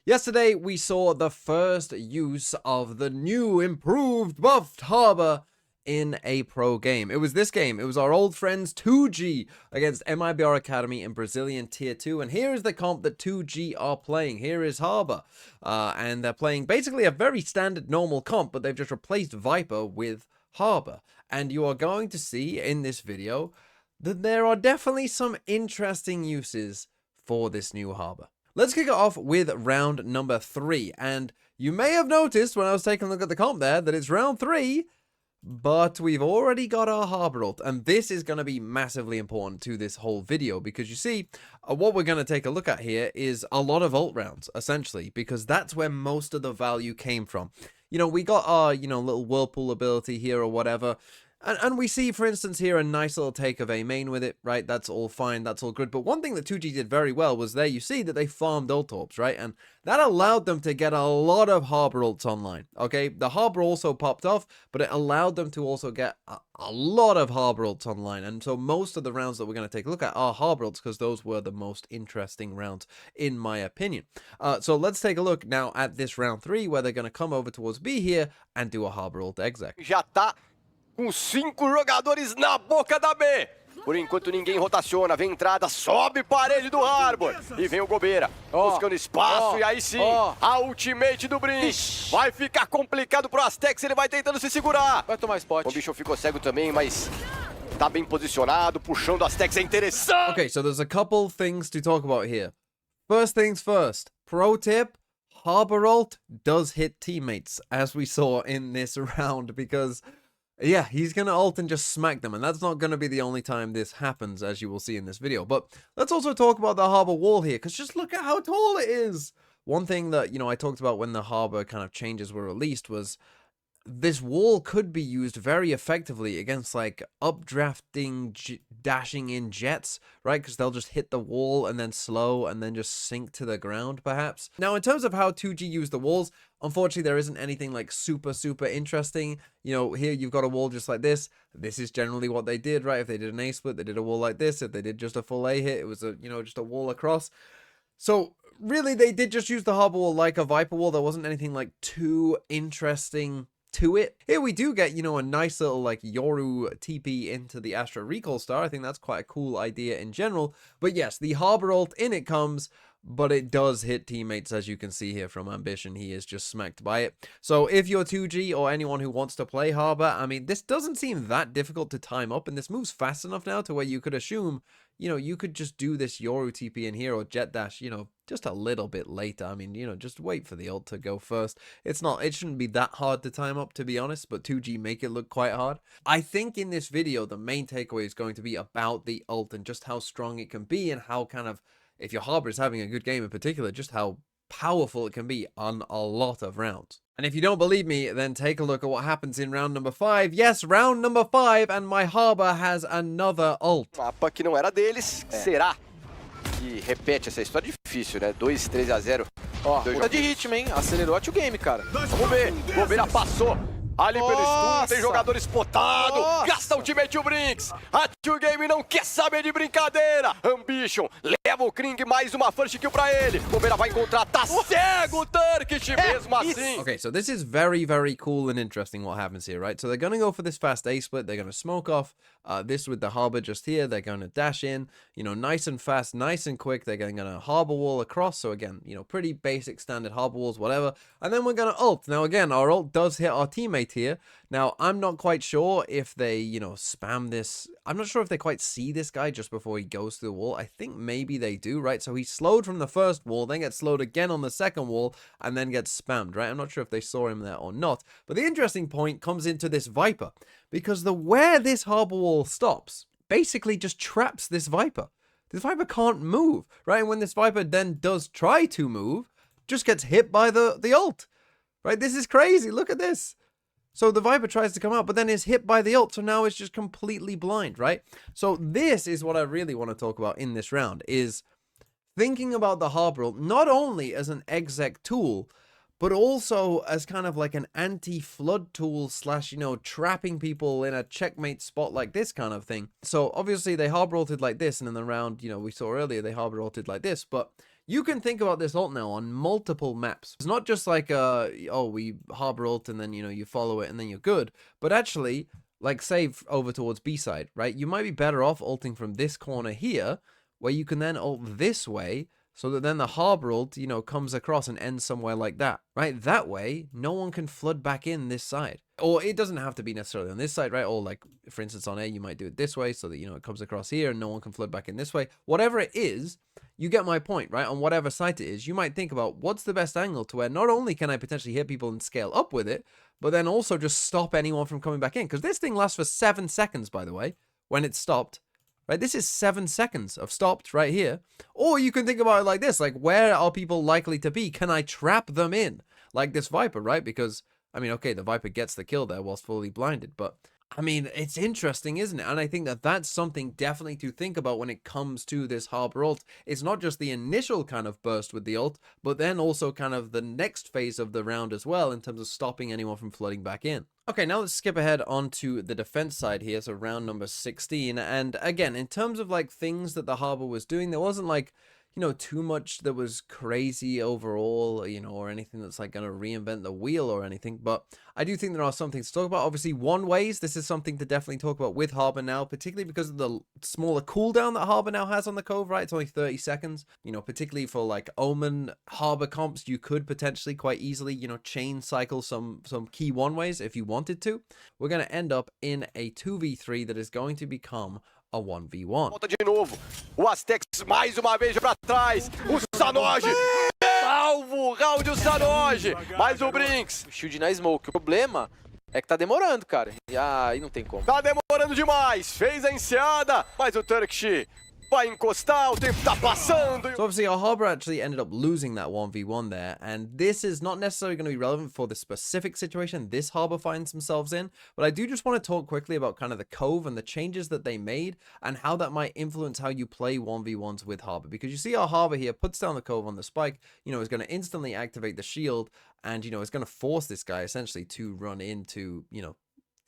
Yesterday, we saw the first use of the new, improved, buffed Harbor in a pro game. It was this game. It was our old friends 2G against MIBR Academy in Brazilian Tier 2. And here is the comp that 2G are playing. Here is Harbor. And they're playing basically a very standard normal comp, but they've just replaced Viper with Harbor. And you are going to see in this video that there are definitely some interesting uses for this new Harbor. Let's kick it off with round number 3. And you may have noticed when I was taking a look at the comp there that it's round 3, but we've already got our Harbor ult. And this is going to be massively important to this whole video because you see, what we're going to take a look at here is a lot of ult rounds, essentially, because that's where most of the value came from. You know, we got our, little whirlpool ability here or whatever. And we see, for instance, here a nice little take of A main with it, right? That's all fine, that's all good. But one thing that 2G did very well was there you see that they farmed ult orbs, right? And that allowed them to get a lot of Harbor ults online, okay? The Harbor also popped off, but it allowed them to also get a lot of Harbor ults online. And so most of the rounds that we're going to take a look at are Harbor ults because those were the most interesting rounds, in my opinion. So let's take a look now at this round 3 where they're going to come over towards B here and do a Harbor ult exec. Com 5 jogadores na boca da B. Por enquanto ninguém rotaciona, vem entrada, sobe parede do Harbor. E vem o Gobeira, buscando espaço e aí sim, a ultimate do Brinks. Vai ficar complicado pro Aztecs, ele vai tentando se segurar. Vai tomar spot. O bicho ficou cego também, mas tá bem posicionado, puxando o Aztecs, é interessante. Okay, so there's a couple things to talk about here. First things first, pro tip, Harbor ult does hit teammates, as we saw in this round, because yeah, he's going to ult and just smack them, and that's not going to be the only time this happens, as you will see in this video. But let's also talk about the Harbor wall here, because just look at how tall it is. One thing that, I talked about when the Harbor kind of changes were released was this wall could be used very effectively against, like, updrafting, dashing in jets, right? Because they'll just hit the wall and then slow and then just sink to the ground, perhaps. Now, in terms of how 2G used the walls, unfortunately, there isn't anything, like, super interesting. Here you've got a wall just like this. This is generally what they did, right? If they did an A split, they did a wall like this. If they did just a full A hit, it was, just a wall across. So, really, they did just use the Harbor wall like a Viper wall. There wasn't anything, like, too interesting to it. Here we do get, a nice little, like, Yoru TP into the Astra Recall Star. I think that's quite a cool idea in general. But yes, the Harbor ult, in it comes, but it does hit teammates, as you can see here from Ambition. He is just smacked by it. So if you're 2G or anyone who wants to play Harbor, I mean, this doesn't seem that difficult to time up, and this moves fast enough now to where you could assume, you could just do this Yoru TP in here or Jet Dash, just a little bit later. I mean, just wait for the ult to go first. It shouldn't be that hard to time up, to be honest, but 2G make it look quite hard. I think in this video, the main takeaway is going to be about the ult and just how strong it can be and how kind of, if your Harbor is having a good game in particular, just how powerful it can be on a lot of rounds. And if you don't believe me, then take a look at what happens in round number 5. Yes, round number 5, and my Harbor has another ult. Mapa que não era deles, será que repete essa história? Difícil, né? 2, 13 a 0. Ó, muda de ritmo, hein? Acelerou a game, cara. Vamos ver, Gobeira passou. Ali pelo estúdio, tem jogador espotado, gasta o ultimate o Brinks. A 2Game não quer saber de brincadeira. Ambition, leva o Kring, mais uma first kill pra ele. Gobeira vai encontrar, tá cego o Turkish mesmo assim. Okay, so this is very cool and interesting what happens here, right? So they're going to go for this fast A split. They're going to smoke off this with the Harbor just here. They're going to dash in, nice and fast, nice and quick. They're going to Harbor wall across. So again, pretty basic standard Harbor walls, whatever. And then we're going to ult. Now again, our ult does hit our teammate here. Now, I'm not quite sure if they, spam this. I'm not sure if they quite see this guy just before he goes through the wall. I think maybe they do, right? So he's slowed from the first wall, then gets slowed again on the second wall, and then gets spammed, right? I'm not sure if they saw him there or not. But the interesting point comes into this Viper, because where this Harbor wall stops basically just traps this Viper. This Viper can't move, right? And when this Viper then does try to move, just gets hit by the ult, right? This is crazy. Look at this. So the Viper tries to come out, but then is hit by the ult, so now it's just completely blind, right? So this is what I really want to talk about in this round, is thinking about the Harbor ult not only as an exec tool, but also as kind of like an anti-flood tool slash, trapping people in a checkmate spot like this kind of thing. So obviously they Harbor ulted like this, and in the round, we saw earlier they Harbor ulted like this, but you can think about this ult now on multiple maps. It's not just like, oh, we harbor ult and then, you know, you follow it and then you're good. But actually, like, say over towards B side, right? You might be better off ulting from this corner here, where you can then ult this way, so that then the harbor ult, you know, comes across and ends somewhere like that, right? That way, no one can flood back in this side. Or it doesn't have to be necessarily on this side, right? Or like, for instance, on A, you might do it this way so that, you know, it comes across here and no one can flood back in this way. Whatever it is, you get my point, right? On whatever site it is, you might think about what's the best angle to where not only can I potentially hit people and scale up with it, but then also just stop anyone from coming back in. Because this thing lasts for 7 seconds, by the way, when it's stopped. Right, this is 7 seconds of stopped right here. Or you can think about it like this, like, where are people likely to be? Can I trap them in? Like this Viper, right? Because, I mean, okay, the Viper gets the kill there whilst fully blinded, but, I mean, it's interesting, isn't it? And I think that that's something definitely to think about when it comes to this harbor ult. It's not just the initial kind of burst with the ult, but then also kind of the next phase of the round as well in terms of stopping anyone from flooding back in. Okay, now let's skip ahead onto the defense side here, so round number 16. And again, in terms of like things that the harbor was doing, there wasn't like, you know, too much that was crazy overall, you know, or anything that's like going to reinvent the wheel or anything. But I do think there are some things to talk about. Obviously, one ways, this is something to definitely talk about with Harbor now, particularly because of the smaller cooldown that Harbor now has on the Cove, right? It's only 30 seconds, you know, particularly for like Omen Harbor comps, you could potentially quite easily, you know, chain cycle some key one ways if you wanted to. We're going to end up in a 2v3 that is going to become a 1v1. Volta de novo. O Aztecs mais uma vez pra trás. O Sanoge. Salvo o round, o Sanoge. Mais o Brinks. Shield na smoke. O problema é que tá demorando, cara. E aí não tem como. Tá demorando demais. Fez a enseada. Mas o Turkish vai encostar. O tempo tá passando. So obviously our Harbor actually ended up losing that 1v1 there, and this is not necessarily going to be relevant for the specific situation this Harbor finds themselves in, but I do just want to talk quickly about kind of the Cove and the changes that they made and how that might influence how you play 1v1s with Harbor, because you see our Harbor here puts down the Cove on the spike, you know, is going to instantly activate the shield, and, you know, it's going to force this guy essentially to run into, you know,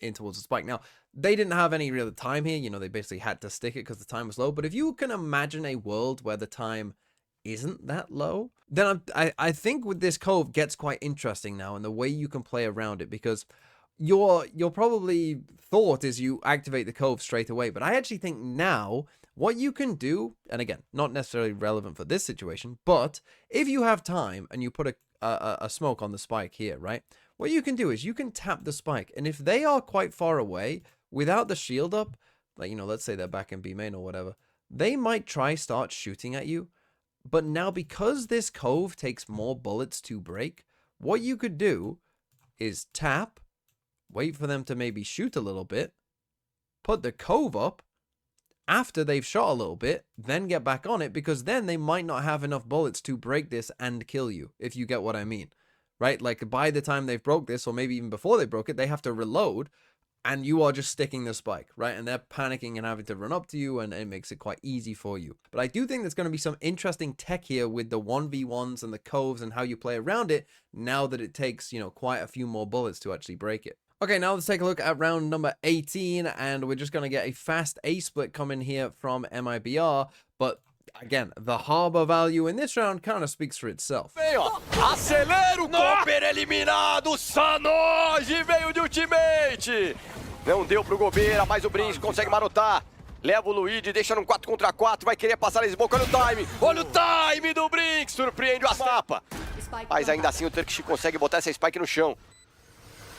in towards the spike. Now, they didn't have any real time here, you know, they basically had to stick it because the time was low, but if you can imagine a world where the time isn't that low, then I think with this Cove gets quite interesting now, and the way you can play around it, because your probably thought is you activate the Cove straight away, but I actually think now what you can do, and again, not necessarily relevant for this situation, but if you have time and you put a smoke on the spike here, right? What you can do is you can tap the spike, and if they are quite far away without the shield up, like, you know, let's say they're back in B main or whatever, they might try start shooting at you. But now, because this Cove takes more bullets to break, what you could do is tap, wait for them to maybe shoot a little bit, put the Cove up after they've shot a little bit, then get back on it, because then they might not have enough bullets to break this and kill you, if you get what I mean. Right? Like, by the time they've broke this, or maybe even before they broke it, they have to reload, and you are just sticking the spike, right? And they're panicking and having to run up to you, and it makes it quite easy for you. But I do think there's going to be some interesting tech here with the 1v1s and the Coves and how you play around it, now that it takes, you know, quite a few more bullets to actually break it. Okay, now let's take a look at round number 18, and we're just going to get a fast A-split coming here from MIBR, but again, the Harbor value in this round kind of speaks for itself. Vem, ó. Acelera o Cooper eliminado. Sanoge veio de ultimate. Não deu pro Gobeira, mas o Brinks consegue marotar. Leva o Luigi, deixa num 4 contra 4. Vai querer passar a smoke. Olha o time. Olha o time do Brinks. Surpreende o mapa. Mas ainda assim o Turkish consegue botar essa spike no chão.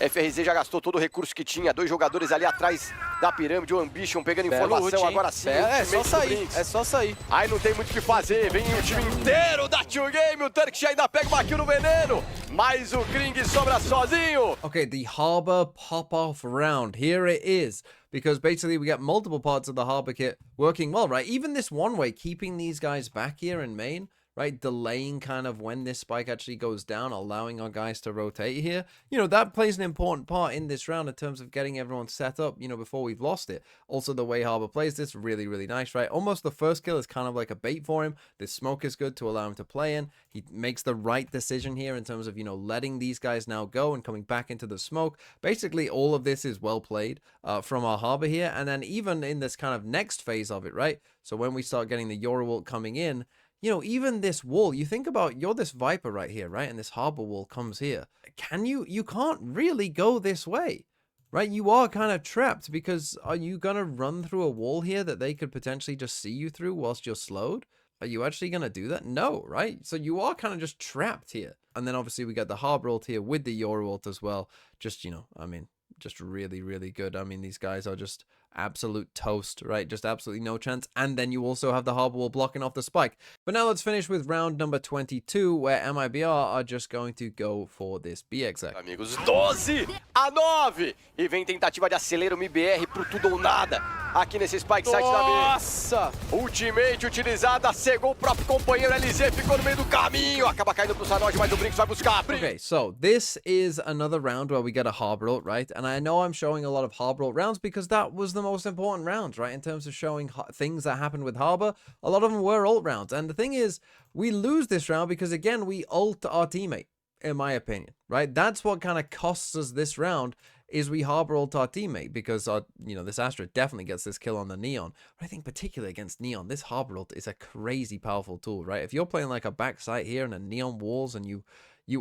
FRZ já gastou todo o recurso que tinha. 2 jogadores ali atrás da pirâmide. O Ambition pegando informação. Agora sim. É só sair. É só sair. Aí não tem muito o que fazer. Vem o time inteiro da 2Game. O Turkish ainda pega uma kill no veneno. Mas o Kring sobra sozinho. Okay, the Harbor pop-off round. Here it is. Because basically we get multiple parts of the Harbor kit working well, right? Even this one way, keeping these guys back here in main, right? Delaying kind of when this spike actually goes down, allowing our guys to rotate here. You know, that plays an important part in this round in terms of getting everyone set up, you know, before we've lost it. Also, the way Harbor plays this, really, really nice, right? Almost the first kill is kind of like a bait for him. This smoke is good to allow him to play in. He makes the right decision here in terms of, you know, letting these guys now go and coming back into the smoke. Basically, all of this is well played from our Harbor here. And then even in this kind of next phase of it, right? So when we start getting the Euro ult coming in, you know, even this wall, you think about, you're this Viper right here, right? And this harbor wall comes here. You can't really go this way, right? You are kind of trapped, because are you going to run through a wall here that they could potentially just see you through whilst you're slowed? Are you actually going to do that? No, right? So you are kind of just trapped here. And then obviously we got the harbor ult here with the Yoru ult as well. Just, you know, I mean, just really, really good. I mean, these guys are just absolute toast, right? Just absolutely no chance. And then you also have the harbor wall blocking off the spike. But now let's finish with round number 22, where MIBR are just going to go for this B exec. Amigos, 12-9. E vem tentativa de acelera o MIBR pro tudo ou nada. Aqui nesse spike site da B. Nossa! Ultimate utilizada, cegou o próprio companheiro. LZ ficou no meio do caminho. Acaba caindo pro Sanoge, mas o Brinks vai buscar. Okay, so this is another round where we get a harbor ult, right? And I know I'm showing a lot of harbor ult rounds because that was the most important rounds, right? In terms of showing things that happened with harbor, a lot of them were ult rounds. And the thing is, we lose this round because, again, we ult our teammate, in my opinion, right? That's what kind of costs us this round, is we harbor ult our teammate, because our, you know, this Astra definitely gets this kill on the Neon. But I think particularly against Neon, this harbor ult is a crazy powerful tool, right? If you're playing like a backside here and a Neon walls and you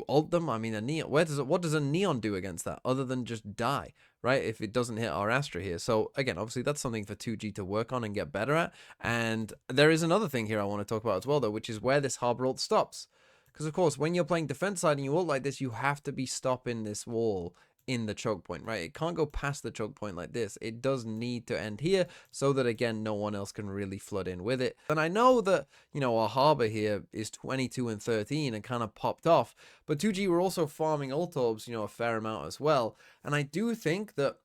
ult them, I mean, a Neon, what does a Neon do against that other than just die, right? If it doesn't hit our Astra here. So again, obviously that's something for 2G to work on and get better at. And there is another thing here I want to talk about as well, though, which is where this harbor ult stops. Because of course, when you're playing defense side and you ult like this, you have to be stopping this wall in the choke point, right? It can't go past the choke point like this. It does need to end here so that, again, no one else can really flood in with it. And I know that, you know, our harbor here is 22 and 13 and kind of popped off, but 2G were also farming ult orbs, you know, a fair amount as well. And I do think that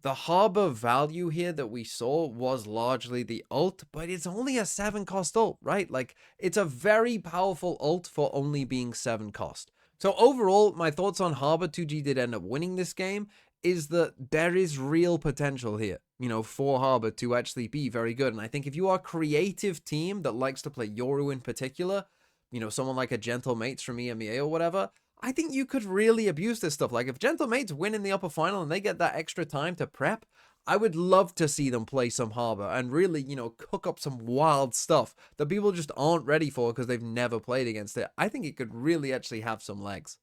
the harbor value here that we saw was largely the ult, but it's only a 7 cost ult, right? Like, it's a very powerful ult for only being 7 cost. So overall, my thoughts on Harbor, 2G did end up winning this game, is that there is real potential here, you know, for Harbor to actually be very good. And I think if you are a creative team that likes to play Yoru in particular, you know, someone like a Gentle Mates from EMEA or whatever, I think you could really abuse this stuff. Like, if Gentle Mates win in the upper final and they get that extra time to prep, I would love to see them play some Harbor and really, you know, cook up some wild stuff that people just aren't ready for because they've never played against it. I think it could really actually have some legs.